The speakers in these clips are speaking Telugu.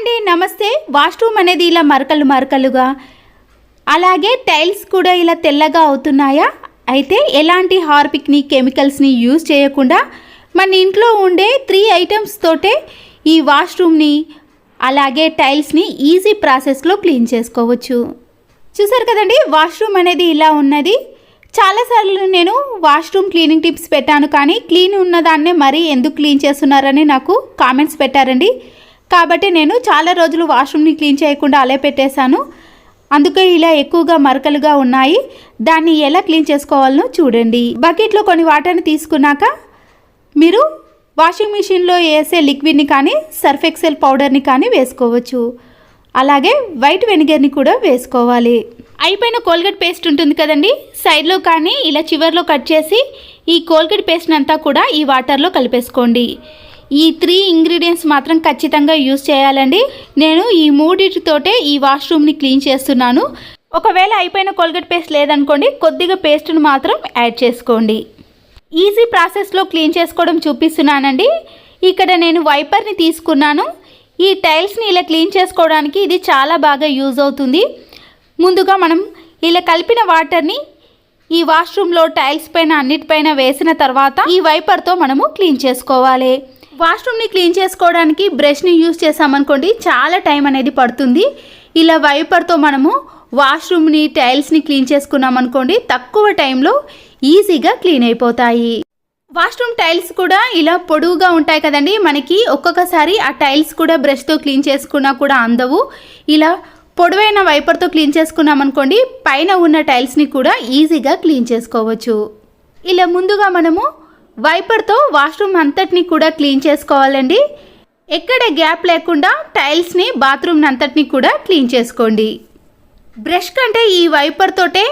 అండి, నమస్తే. వాష్రూమ్ అనేది ఇలా మరకలు మరకలుగా, అలాగే టైల్స్ కూడా ఇలా తెల్లగా అవుతున్నాయా? అయితే ఎలాంటి హార్పిక్ని కెమికల్స్ని యూజ్ చేయకుండా మన ఇంట్లో ఉండే 3 ఐటమ్స్ తోటే ఈ వాష్రూమ్ని అలాగే టైల్స్ని ఈజీ ప్రాసెస్లో క్లీన్ చేసుకోవచ్చు. చూసారు కదండి, వాష్రూమ్ అనేది ఇలా ఉన్నది. చాలాసార్లు నేను వాష్రూమ్ క్లీనింగ్ టిప్స్ పెట్టాను, కానీ క్లీన్ ఉన్నదాన్నే మరీ ఎందుకు క్లీన్ చేస్తున్నారని నాకు కామెంట్స్ పెట్టారండి. కాబట్టి నేను చాలా రోజులు వాష్రూమ్ని క్లీన్ చేయకుండా అలా పెట్టేశాను. అందుకే ఇలా ఎక్కువగా మరకలుగా ఉన్నాయి. దాన్ని ఎలా క్లీన్ చేసుకోవాలనో చూడండి. బకెట్లో కొన్ని వాటర్ని తీసుకున్నాక మీరు వాషింగ్ మిషన్లో వేసే లిక్విడ్ని కానీ సర్ఫ్ ఎక్సెల్ పౌడర్ని కానీ వేసుకోవచ్చు. అలాగే వైట్ వెనిగర్ని కూడా వేసుకోవాలి. అయిపోయిన కోల్గేట్ పేస్ట్ ఉంటుంది కదండి, సైడ్లో కానీ ఇలా చివర్లో కట్ చేసి ఈ కోల్గేట్ పేస్ట్ని అంతా కూడా ఈ వాటర్లో కలిపేసుకోండి. ఈ 3 ఇంగ్రీడియంట్స్ మాత్రం ఖచ్చితంగా యూజ్ చేయాలండి. నేను ఈ 3తోటే ఈ వాష్రూమ్ని క్లీన్ చేస్తున్నాను. ఒకవేళ అయిపోయిన కోల్గేట్ పేస్ట్ లేదనుకోండి, కొద్దిగా పేస్ట్ను మాత్రం యాడ్ చేసుకోండి. ఈజీ ప్రాసెస్లో క్లీన్ చేసుకోవడం చూపిస్తున్నానండి. ఇక్కడ నేను వైపర్ని తీసుకున్నాను. ఈ టైల్స్ని ఇలా క్లీన్ చేసుకోవడానికి ఇది చాలా బాగా యూజ్ అవుతుంది. ముందుగా మనం ఇలా కలిపిన వాటర్ని ఈ వాష్రూమ్లో టైల్స్ పైన అన్నిటిపైన వేసిన తర్వాత ఈ వైపర్తో మనము క్లీన్ చేసుకోవాలి. వాష్రూమ్ని క్లీన్ చేసుకోవడానికి బ్రష్ని యూజ్ చేసామనుకోండి, చాలా టైం అనేది పడుతుంది. ఇలా వైపర్తో మనము వాష్రూమ్ని టైల్స్ని క్లీన్ చేసుకున్నాం అనుకోండి, తక్కువ టైంలో ఈజీగా క్లీన్ అయిపోతాయి. వాష్రూమ్ టైల్స్ కూడా ఇలా పొడవుగా ఉంటాయి కదండి, మనకి ఒక్కొక్కసారి ఆ టైల్స్ కూడా బ్రష్తో క్లీన్ చేసుకున్నా కూడా అందవు. ఇలా పొడవైన వైపర్తో క్లీన్ చేసుకున్నాం అనుకోండి, పైన ఉన్న టైల్స్ని కూడా ఈజీగా క్లీన్ చేసుకోవచ్చు. ఇలా ముందుగా మనము వైపర్తో వాష్రూమ్ అంతటిని కూడా క్లీన్ చేసుకోవాలండి. ఎక్కడ గ్యాప్ లేకుండా టైల్స్ని బాత్రూమ్ అంతటిని కూడా క్లీన్ చేసుకోండి. బ్రష్ కంటే ఈ వైపర్ తోటే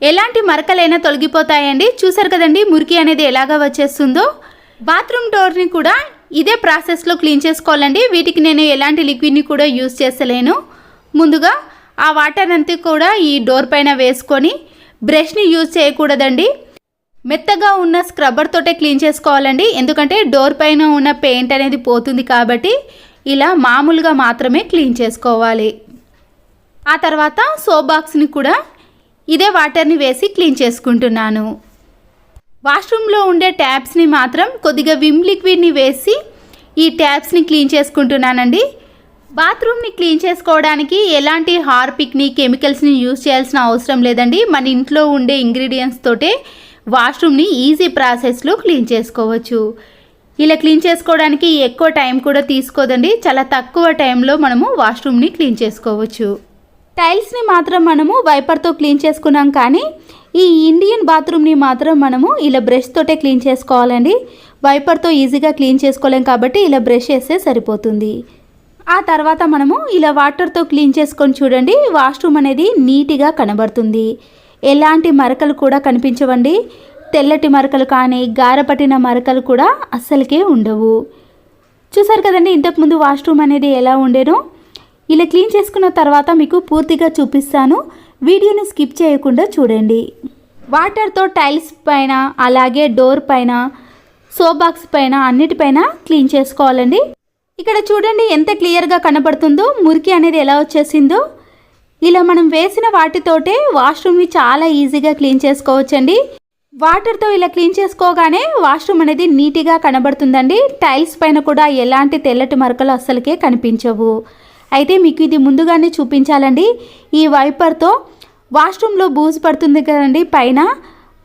ఎలాంటి మరకలైనా తొలగిపోతాయండి. చూసారు కదండి, మురికి అనేది ఎలాగా వచ్చేస్తుందో. బాత్రూమ్ డోర్ని కూడా ఇదే ప్రాసెస్లో క్లీన్ చేసుకోవాలండి. వీటికి నేను ఎలాంటి లిక్విడ్ని కూడా యూజ్ చేస్తలేను. ముందుగా ఆ వాటర్ అంతా కూడా ఈ డోర్ పైన వేసుకొని బ్రష్ని యూజ్ చేయకూడదండి. మెత్తగా ఉన్న స్క్రబ్బర్ తోటే క్లీన్ చేసుకోవాలండి. ఎందుకంటే డోర్ పైన ఉన్న పెయింట్ అనేది పోతుంది కాబట్టి ఇలా మామూలుగా మాత్రమే క్లీన్ చేసుకోవాలి. ఆ తర్వాత సోప్ బాక్స్ని కూడా ఇదే వాటర్ని వేసి క్లీన్ చేసుకుంటున్నాను. వాష్రూమ్లో ఉండే ట్యాప్స్ని మాత్రం కొద్దిగా విమ్ లిక్విడ్ని వేసి ఈ ట్యాప్స్ని క్లీన్ చేసుకుంటున్నానండి. బాత్రూమ్ని క్లీన్ చేసుకోవడానికి ఎలాంటి హార్పిక్ని కెమికల్స్ని యూజ్ చేయాల్సిన అవసరం లేదండి. మన ఇంట్లో ఉండే ఇంగ్రీడియంట్స్ తోటే వాష్రూమ్ని ఈజీ ప్రాసెస్లో క్లీన్ చేసుకోవచ్చు. ఇలా క్లీన్ చేసుకోవడానికి ఎక్కువ టైం కూడా తీసుకోదండి. చాలా తక్కువ టైంలో మనము వాష్రూమ్ని క్లీన్ చేసుకోవచ్చు. టైల్స్ని మాత్రం మనము వైపర్తో క్లీన్ చేసుకున్నాం, కానీ ఈ ఇండియన్ బాత్రూమ్ని మాత్రం మనము ఇలా బ్రష్ తోటే క్లీన్ చేసుకోవాలండి. వైపర్తో ఈజీగా క్లీన్ చేసుకోలేం కాబట్టి ఇలా బ్రష్ వేస్తే సరిపోతుంది. ఆ తర్వాత మనము ఇలా వాటర్తో క్లీన్ చేసుకొని చూడండి, వాష్రూమ్ అనేది నీట్గా కనబడుతుంది. ఎలాంటి మరకలు కూడా కనిపించవండి. తెల్లటి మరకలు కానీ గారపట్టిన మరకలు కూడా అస్సలకే ఉండవు. చూసారు కదండి, ఇంతకుముందు వాష్రూమ్ అనేది ఎలా ఉండేనో. ఇలా క్లీన్ చేసుకున్న తర్వాత మీకు పూర్తిగా చూపిస్తాను. వీడియోని స్కిప్ చేయకుండా చూడండి. వాటర్తో టైల్స్ పైన అలాగే డోర్ పైన సోప్ బాక్స్ పైన అన్నిటిపైన క్లీన్ చేసుకోవాలండి. ఇక్కడ చూడండి ఎంత క్లియర్గా కనబడుతుందో, మురికి అనేది ఎలా వచ్చేసిందో. ఇలా మనం వేసిన వాటితోటే వాష్రూమ్ని చాలా ఈజీగా క్లీన్ చేసుకోవచ్చండి. వాటర్తో ఇలా క్లీన్ చేసుకోగానే వాష్రూమ్ అనేది నీట్గా కనబడుతుందండి. టైల్స్ పైన కూడా ఎలాంటి తెల్లటి మరకలు అస్సలకే కనిపించవు. అయితే మీకు ఇది ముందుగానే చూపించాలండి. ఈ వైపర్తో వాష్రూమ్లో బూజు పడుతుంది కదండి, పైన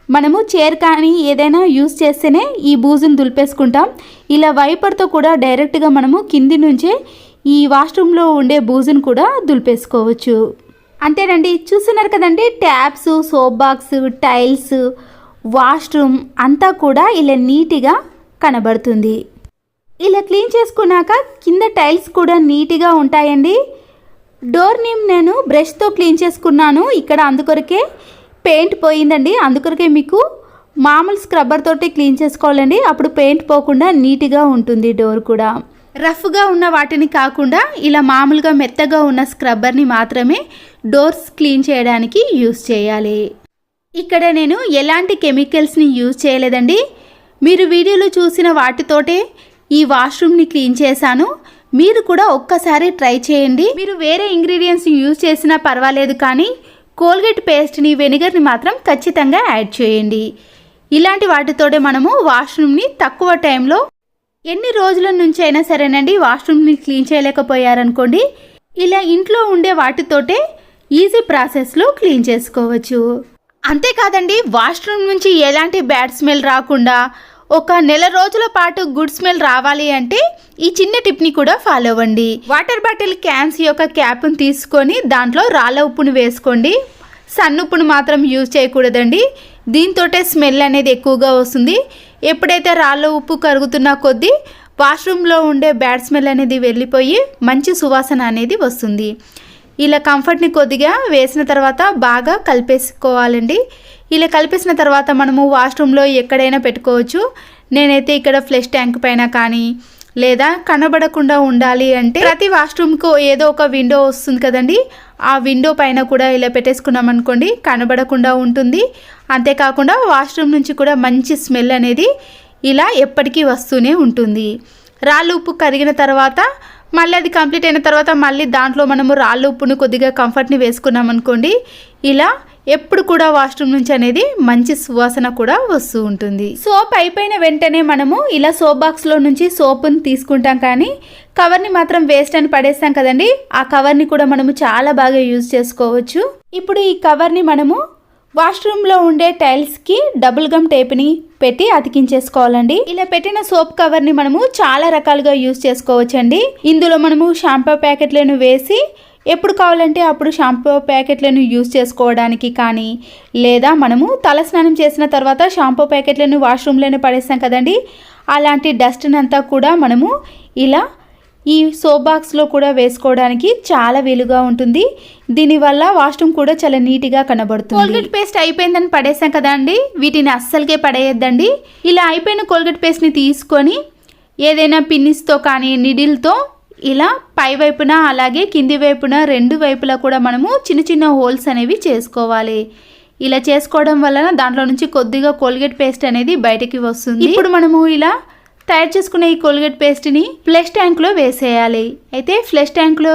మనము చైర్ కానీ ఏదైనా యూజ్ చేస్తేనే ఈ బూజును దులిపేసుకుంటాం. ఇలా వైపర్తో కూడా డైరెక్ట్గా మనము కింది నుంచే ఈ వాష్రూమ్లో ఉండే బూజును కూడా దులిపేసుకోవచ్చు. అంతేనండి, చూస్తున్నారు కదండి, taps, soap box, tiles, washroom అంతా కూడా ఇలా నీట్గా కనబడుతుంది. ఇలా క్లీన్ చేసుకున్నాక కింద టైల్స్ కూడా నీట్గా ఉంటాయండి. డోర్ని నేను బ్రష్తో క్లీన్ చేసుకున్నాను. ఇక్కడ అందుకొరకే పెయింట్ పోయిందండి. అందుకొరకే మీకు మామూలు స్క్రబ్బర్ తోటి క్లీన్ చేసుకోవాలండి. అప్పుడు పెయింట్ పోకుండా నీట్గా ఉంటుంది. డోర్ కూడా రఫ్గా ఉన్న వాటిని కాకుండా ఇలా మామూలుగా మెత్తగా ఉన్న స్క్రబ్బర్ని మాత్రమే డోర్స్ క్లీన్ చేయడానికి యూజ్ చేయాలి. ఇక్కడ నేను ఎలాంటి కెమికల్స్ని యూజ్ చేయలేదండి. మీరు వీడియోలో చూసిన వాటితోటే ఈ వాష్రూమ్ని క్లీన్ చేశాను. మీరు కూడా ఒక్కసారి ట్రై చేయండి. మీరు వేరే ఇంగ్రీడియంట్స్ యూజ్ చేసినా పర్వాలేదు, కానీ కోల్గేట్ పేస్ట్ని వెనిగర్ని మాత్రం ఖచ్చితంగా యాడ్ చేయండి. ఇలాంటి వాటితోనే మనము వాష్రూమ్ని తక్కువ టైంలో ఎన్ని రోజుల నుంచి అయినా సరేనండి వాష్రూమ్ని క్లీన్ చేయలేకపోయారనుకోండి, ఇలా ఇంట్లో ఉండే వాటితోటే ఈజీ ప్రాసెస్లో క్లీన్ చేసుకోవచ్చు. అంతేకాదండి, వాష్రూమ్ నుంచి ఎలాంటి బ్యాడ్ స్మెల్ రాకుండా ఒక నెల రోజుల పాటు గుడ్ స్మెల్ రావాలి అంటే ఈ చిన్న టిప్ని కూడా ఫాలో అవ్వండి. వాటర్ బాటిల్ క్యాన్స్ యొక్క క్యాప్ను తీసుకొని దాంట్లో రాళ్ళ ఉప్పును వేసుకోండి. సన్నుప్పును మాత్రం యూజ్ చేయకూడదండి, దీంతోటే స్మెల్ అనేది ఎక్కువగా వస్తుంది. ఎప్పుడైతే రాళ్ళ ఉప్పు కరుగుతున్న కొద్దీ వాష్రూమ్లో ఉండే బ్యాడ్ స్మెల్ అనేది వెళ్ళిపోయి మంచి సువాసన అనేది వస్తుంది. ఇలా కంఫర్ట్ని కొద్దిగా వేసిన తర్వాత బాగా కలిపేసుకోవాలండి. ఇలా కలిపేసిన తర్వాత మనము వాష్రూమ్లో ఎక్కడైనా పెట్టుకోవచ్చు. నేనైతే ఇక్కడ ఫ్లష్ ట్యాంక్ పైన కానీ, లేదా కనబడకుండా ఉండాలి అంటే ప్రతి వాష్రూమ్కు ఏదో ఒక విండో వస్తుంది కదండి, ఆ విండో పైన కూడా ఇలా పెట్టేసుకున్నాం అనుకోండి, కనబడకుండా ఉంటుంది. అంతేకాకుండా వాష్రూమ్ నుంచి కూడా మంచి స్మెల్ అనేది ఇలా ఎప్పటికీ వస్తూనే ఉంటుంది. రాళ్ళు ఉప్పు కరిగిన తర్వాత మళ్ళీ అది కంప్లీట్ అయిన తర్వాత మళ్ళీ దాంట్లో మనము రాళ్ళు ఉప్పును కొద్దిగా కంఫర్ట్ని వేసుకున్నాం అనుకోండి, ఇలా ఎప్పుడు కూడా వాష్రూమ్ నుంచి అనేది మంచి సువాసన కూడా వస్తూ ఉంటుంది. సోప్ అయిపోయిన వెంటనే మనము ఇలా సోప్ బాక్స్లో నుంచి సోప్ని తీసుకుంటాం, కానీ కవర్ని మాత్రం వేస్ట్ అని పడేస్తాం కదండి, ఆ కవర్ని కూడా మనము చాలా బాగా యూజ్ చేసుకోవచ్చు. ఇప్పుడు ఈ కవర్ని మనము వాష్రూమ్లో ఉండే టైల్స్కి డబుల్ గమ్ టేప్ని పెట్టి అతికించేసుకోవాలండి. ఇలా పెట్టిన సోప్ కవర్ని మనము చాలా రకాలుగా యూజ్ చేసుకోవచ్చండి. ఇందులో మనము షాంపూ ప్యాకెట్లను వేసి ఎప్పుడు కావాలంటే అప్పుడు షాంపూ ప్యాకెట్లను యూజ్ చేసుకోవడానికి కానీ, లేదా మనము తలస్నానం చేసిన తర్వాత షాంపూ ప్యాకెట్లను వాష్రూమ్లోనే పడేస్తాం కదండి, అలాంటి డస్ట్ని అంతా కూడా మనము ఇలా ఈ సోప్ బాక్స్లో కూడా వేసుకోవడానికి చాలా వీలుగా ఉంటుంది. దీనివల్ల వాష్రూమ్ కూడా చాలా నీట్గా కనబడుతుంది. కోల్గేట్ పేస్ట్ అయిపోయిందని పడేసాం కదా అండి, వీటిని అస్సలకే పడేయద్దండి. ఇలా అయిపోయిన కోల్గేట్ పేస్ట్ని తీసుకొని ఏదైనా పిన్నిస్తో కానీ నిడిల్తో ఇలా పై వైపున అలాగే కింది వైపున రెండు వైపులా కూడా మనము చిన్న చిన్న హోల్స్ అనేవి చేసుకోవాలి. ఇలా చేసుకోవడం వలన దాంట్లో నుంచి కొద్దిగా కోల్గేట్ పేస్ట్ అనేది బయటకి వస్తుంది. ఇప్పుడు మనము ఇలా తయారు చేసుకునే ఈ కోల్గేట్ పేస్ట్ని ఫ్లష్ ట్యాంక్లో వేసేయాలి. అయితే ఫ్లష్ ట్యాంక్లో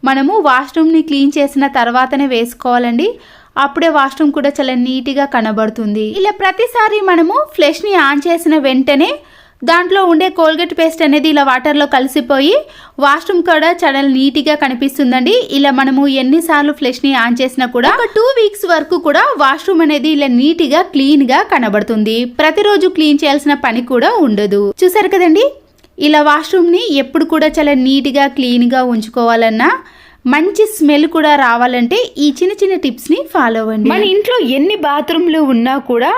మనము వాష్రూమ్ని క్లీన్ చేసిన తర్వాతనే వేసుకోవాలండి, అప్పుడే వాష్రూమ్ కూడా చాలా నీట్గా కనబడుతుంది. ఇలా ప్రతిసారి మనము ఫ్లష్ని ఆన్ చేసిన వెంటనే దాంట్లో ఉండే కోల్గేట్ పేస్ట్ అనేది ఇలా వాటర్లో కలిసిపోయి వాష్రూమ్ కూడా చాలా నీట్గా కనిపిస్తుందండి. ఇలా మనము ఎన్నిసార్లు ఫ్లష్ని ఆన్ చేసినా కూడా ఒక 2 వీక్స్ వరకు కూడా వాష్రూమ్ అనేది ఇలా నీట్గా క్లీన్గా కనబడుతుంది. ప్రతిరోజు క్లీన్ చేయాల్సిన పని కూడా ఉండదు. చూసారు కదండి, ఇలా వాష్రూమ్ని ఎప్పుడు కూడా చాలా నీట్గా క్లీన్గా ఉంచుకోవాలన్నా, మంచి స్మెల్ కూడా రావాలంటే ఈ చిన్న చిన్న టిప్స్ని ఫాలో అవ్వండి. మన ఇంట్లో ఎన్ని బాత్రూమ్లు ఉన్నా కూడా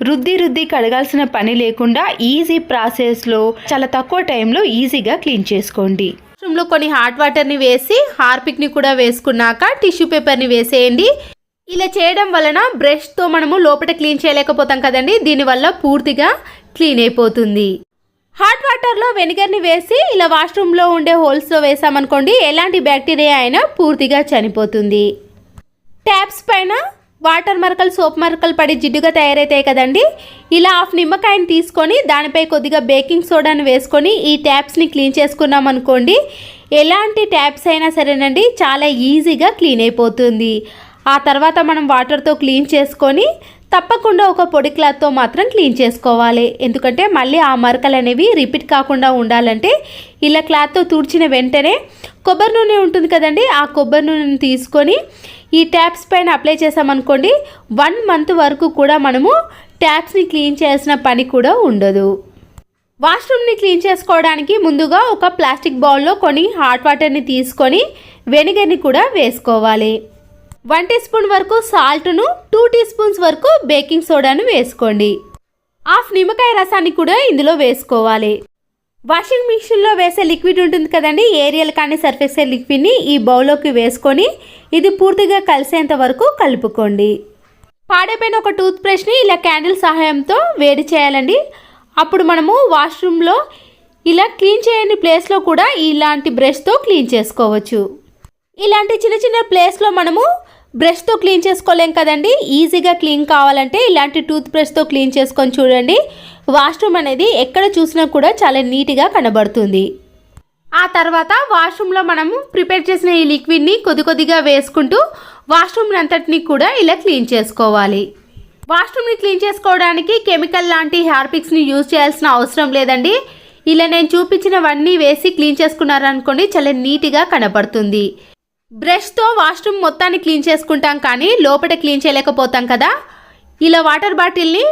రుద్ది కడగాల్సిన పని లేకుండా ఈజీ ప్రాసెస్లో చాలా తక్కువ టైంలో ఈజీగా క్లీన్ చేసుకోండి. బాత్రూంలో కొన్ని హాట్ వాటర్ని వేసి హార్పిక్ని కూడా వేసుకున్నాక టిష్యూ పేపర్ని వేసేయండి. ఇలా చేయడం వలన బ్రష్తో మనము లోపల క్లీన్ చేయలేకపోతాం కదండి, దీనివల్ల పూర్తిగా క్లీన్ అయిపోతుంది. హాట్ వాటర్లో వెనిగర్ని వేసి ఇలా వాష్రూమ్లో ఉండే హోల్స్లో వేసామనుకోండి, ఎలాంటి బ్యాక్టీరియా అయినా పూర్తిగా చనిపోతుంది. ట్యాప్స్ పైన వాటర్ మరకలు సోప్ మరకలు పడి జిడ్డుగా తయారైతాయి కదండి, ఇలా హాఫ్ నిమ్మకాయని తీసుకొని దానిపై కొద్దిగా బేకింగ్ సోడాని వేసుకొని ఈ ట్యాప్స్ని క్లీన్ చేసుకున్నాం అనుకోండి, ఎలాంటి ట్యాప్స్ అయినా సరేనండి చాలా ఈజీగా క్లీన్ అయిపోతుంది. ఆ తర్వాత మనం వాటర్తో క్లీన్ చేసుకొని తప్పకుండా ఒక పొడి క్లాత్తో మాత్రం క్లీన్ చేసుకోవాలి. ఎందుకంటే మళ్ళీ ఆ మరకలు అనేవి రిపీట్ కాకుండా ఉండాలంటే ఇలా క్లాత్తో తుడిచిన వెంటనే కొబ్బరి నూనె ఉంటుంది కదండి, ఆ కొబ్బరి నూనెని తీసుకొని ఈ ట్యాప్స్ పైన అప్లై చేసామనుకోండి, 1 మంత్ వరకు కూడా మనము ట్యాప్స్ని క్లీన్ చేయాల్సిన పని కూడా ఉండదు. వాష్రూమ్ని క్లీన్ చేసుకోవడానికి ముందుగా ఒక ప్లాస్టిక్ బౌల్లో కొన్ని హాట్ వాటర్ని తీసుకొని వెనిగర్ని కూడా వేసుకోవాలి. 1 టీ స్పూన్ వరకు సాల్ట్ను, 2 టీ స్పూన్స్ వరకు బేకింగ్ సోడాను వేసుకోండి. హాఫ్ నిమ్మకాయ రసాన్ని కూడా ఇందులో వేసుకోవాలి. వాషింగ్ మిషన్లో వేసే లిక్విడ్ ఉంటుంది కదండి, ఏరియల్ కానీ సర్ఫేస్ లిక్విడ్ని ఈ బౌల్లోకి వేసుకొని ఇది పూర్తిగా కలిసేంత వరకు కలుపుకోండి. పాడైపోయిన ఒక టూత్ బ్రష్ని ఇలా క్యాండిల్ సహాయంతో వేడి చేయాలండి. అప్పుడు మనము వాష్రూమ్లో ఇలా క్లీన్ చేయని ప్లేస్లో కూడా ఇలాంటి బ్రష్తో క్లీన్ చేసుకోవచ్చు. ఇలాంటి చిన్న చిన్న ప్లేస్లో మనము బ్రష్తో క్లీన్ చేసుకోలేం కదండి, ఈజీగా క్లీన్ కావాలంటే ఇలాంటి టూత్ బ్రష్తో క్లీన్ చేసుకొని చూడండి, వాష్రూమ్ అనేది ఎక్కడ చూసినా కూడా చాలా నీట్గా కనబడుతుంది. ఆ తర్వాత వాష్రూమ్లో మనము ప్రిపేర్ చేసిన ఈ లిక్విడ్ని కొద్దిగా వేసుకుంటూ వాష్రూమ్ అంతటిని కూడా ఇలా క్లీన్ చేసుకోవాలి. వాష్రూమ్ని క్లీన్ చేసుకోవడానికి కెమికల్ లాంటి హార్పిక్స్ని యూజ్ చేయాల్సిన అవసరం లేదండి. ఇలా నేను చూపించినవన్నీ వేసి క్లీన్ చేసుకున్నారనుకోండి చాలా నీట్గా కనపడుతుంది. బ్రష్తో వాష్రూమ్ మొత్తాన్ని క్లీన్ చేసుకుంటాం కానీ లోపల క్లీన్ చేయలేకపోతాం కదా. ఇలా వాటర్ బాటిల్ని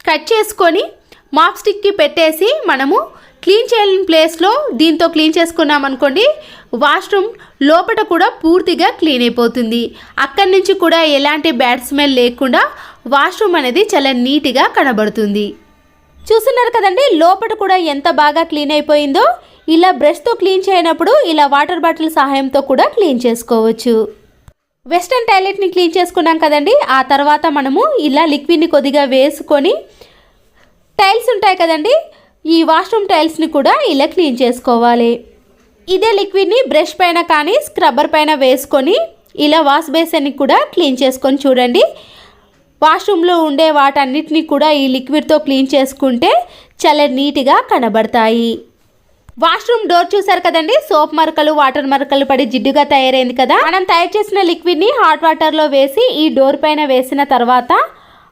కట్ చేసుకొని మాప్ స్టిక్కి పెట్టేసి మనము క్లీన్ చేయని ప్లేస్లో దీంతో క్లీన్ చేసుకున్నాం అనుకోండి వాష్రూమ్ లోపల కూడా పూర్తిగా క్లీన్ అయిపోతుంది. అక్కడి నుంచి కూడా ఎలాంటి బ్యాడ్ స్మెల్ లేకుండా వాష్రూమ్ అనేది చాలా నీట్గా కనబడుతుంది. చూస్తున్నారు కదండి లోపల కూడా ఎంత బాగా క్లీన్ అయిపోయిందో. ఇలా బ్రష్తో క్లీన్ చేయనప్పుడు ఇలా వాటర్ బాటిల్ సహాయంతో కూడా క్లీన్ చేసుకోవచ్చు. వెస్టర్న్ టాయిలెట్ని క్లీన్ చేసుకున్నాం కదండి. ఆ తర్వాత మనము ఇలా లిక్విడ్ని కొద్దిగా వేసుకొని టైల్స్ ఉంటాయి కదండి ఈ వాష్రూమ్ టైల్స్ని కూడా ఇలా క్లీన్ చేసుకోవాలి. ఇదే లిక్విడ్ని బ్రష్ పైన కానీ స్క్రబ్బర్ పైన వేసుకొని ఇలా వాష్ బేసిన్ని కూడా క్లీన్ చేసుకొని చూడండి. వాష్రూమ్లో ఉండే వాటన్నిటిని కూడా ఈ లిక్విడ్తో క్లీన్ చేసుకుంటే చాలా నీట్గా కనబడతాయి. వాష్రూమ్ డోర్ చూసారు కదండి సోప్ మరకలు వాటర్ మరకలు పడి జిడ్డుగా తయారైంది కదా. మనం తయారు చేసిన లిక్విడ్ని హాట్ వాటర్లో వేసి ఈ డోర్ పైన వేసిన తర్వాత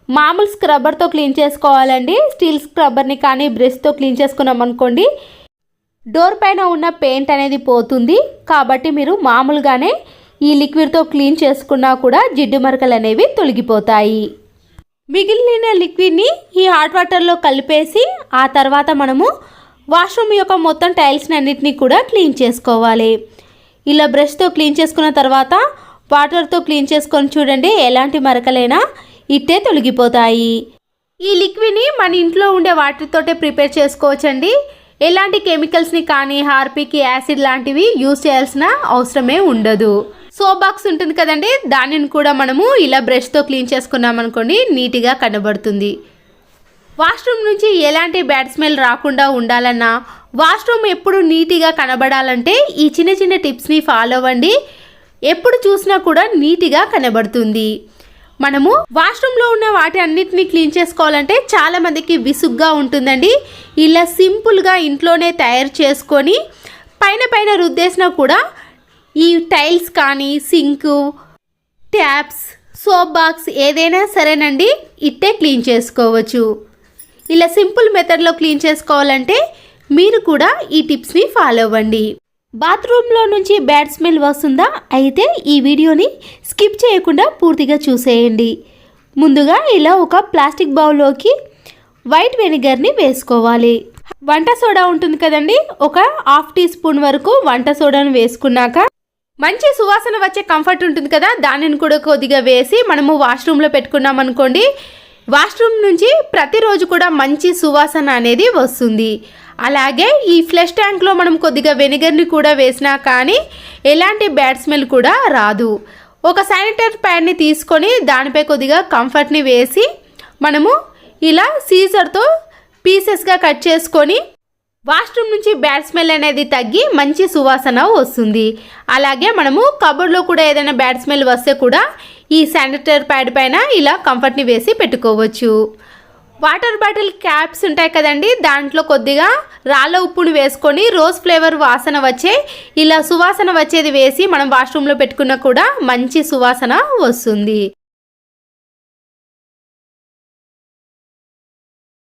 మామూలు స్క్రబ్బర్తో క్లీన్ చేసుకోవాలండి. స్టీల్ స్క్రబ్బర్ని కానీ బ్రష్తో క్లీన్ చేసుకున్నాం అనుకోండి డోర్ పైన ఉన్న పెయింట్ అనేది పోతుంది. కాబట్టి మీరు మామూలుగానే ఈ లిక్విడ్తో క్లీన్ చేసుకున్నా కూడా జిడ్డు మరకలు అనేవి తొలగిపోతాయి. మిగిలిన లిక్విడ్ని ఈ హాట్ వాటర్లో కలిపేసి ఆ తర్వాత మనము వాష్రూమ్ యొక్క మొత్తం టైల్స్ని అన్నిటినీ కూడా క్లీన్ చేసుకోవాలి. ఇలా బ్రష్తో క్లీన్ చేసుకున్న తర్వాత వాటర్తో క్లీన్ చేసుకొని చూడండి ఎలాంటి మరకలైనా ఇట్టే తొలగిపోతాయి. ఈ లిక్విడ్ని మన ఇంట్లో ఉండే వాటర్తోటే ప్రిపేర్ చేసుకోవచ్చండి. ఎలాంటి కెమికల్స్ని కానీ హార్పిక్ యాసిడ్ లాంటివి యూజ్ చేయాల్సిన అవసరమే ఉండదు. సోప్ బాక్స్ ఉంటుంది కదండి దానిని కూడా మనము ఇలా బ్రష్తో క్లీన్ చేసుకున్నాం అనుకోండి నీట్గా కనబడుతుంది. వాష్రూమ్ నుంచి ఎలాంటి బ్యాడ్ స్మెల్ రాకుండా ఉండాలన్నా వాష్రూమ్ ఎప్పుడు నీట్గా కనబడాలంటే ఈ చిన్న చిన్న టిప్స్ని ఫాలో అవ్వండి. ఎప్పుడు చూసినా కూడా నీట్గా కనబడుతుంది. మనము వాష్రూమ్లో ఉన్న వాటి అన్నిటిని క్లీన్ చేసుకోవాలంటే చాలామందికి విసుగ్గా ఉంటుందండి. ఇలా సింపుల్గా ఇంట్లోనే తయారు చేసుకొని పైన రుద్దేసినా కూడా ఈ టైల్స్ కానీ సింకు ట్యాప్స్ సోప్ బాక్స్ ఏదైనా సరేనండి ఇట్టే క్లీన్ చేసుకోవచ్చు. ఇలా సింపుల్ మెథడ్లో క్లీన్ చేసుకోవాలంటే మీరు కూడా ఈ టిప్స్ని ఫాలో అవ్వండి. బాత్రూంలో నుంచి బ్యాడ్ స్మెల్ వస్తుందా? అయితే ఈ వీడియోని స్కిప్ చేయకుండా పూర్తిగా చూసేయండి. ముందుగా ఇలా ఒక ప్లాస్టిక్ బౌల్లోకి వైట్ వెనిగర్ని వేసుకోవాలి. వంట సోడా ఉంటుంది కదండి ఒక హాఫ్ టీ స్పూన్ వరకు వంట సోడాను వేసుకున్నాక మంచి సువాసన వచ్చే కంఫర్ట్ ఉంటుంది కదా దానిని కూడా కొద్దిగా వేసి మనము వాష్రూమ్లో పెట్టుకున్నాం అనుకోండి వాష్రూమ్ నుంచి ప్రతిరోజు కూడా మంచి సువాసన అనేది వస్తుంది. అలాగే ఈ ఫ్లష్ ట్యాంక్లో మనం కొద్దిగా వెనిగర్ని కూడా వేసినా కానీ ఎలాంటి బ్యాడ్ స్మెల్ కూడా రాదు. ఒక శానిటరీ ప్యాడ్ని తీసుకొని దానిపై కొద్దిగా కంఫర్ట్ని వేసి మనము ఇలా సీజర్తో పీసెస్గా కట్ చేసుకొని వాష్రూమ్ నుంచి బ్యాడ్ స్మెల్ అనేది తగ్గి మంచి సువాసన వస్తుంది. అలాగే మనము కబోర్డ్లో కూడా ఏదైనా బ్యాడ్ స్మెల్ వస్తే కూడా ఈ శానిటరీ ప్యాడ్ పైన ఇలా కంఫర్ట్ని వేసి పెట్టుకోవచ్చు. వాటర్ బాటిల్ క్యాప్స్ ఉంటాయి కదండి దాంట్లో కొద్దిగా రాళ్ళ ఉప్పుని వేసుకొని రోజ్ ఫ్లేవర్ వాసన వచ్చే ఇలా సువాసన వచ్చేది వేసి మనం వాష్రూమ్లో పెట్టుకున్నా కూడా మంచి సువాసన వస్తుంది.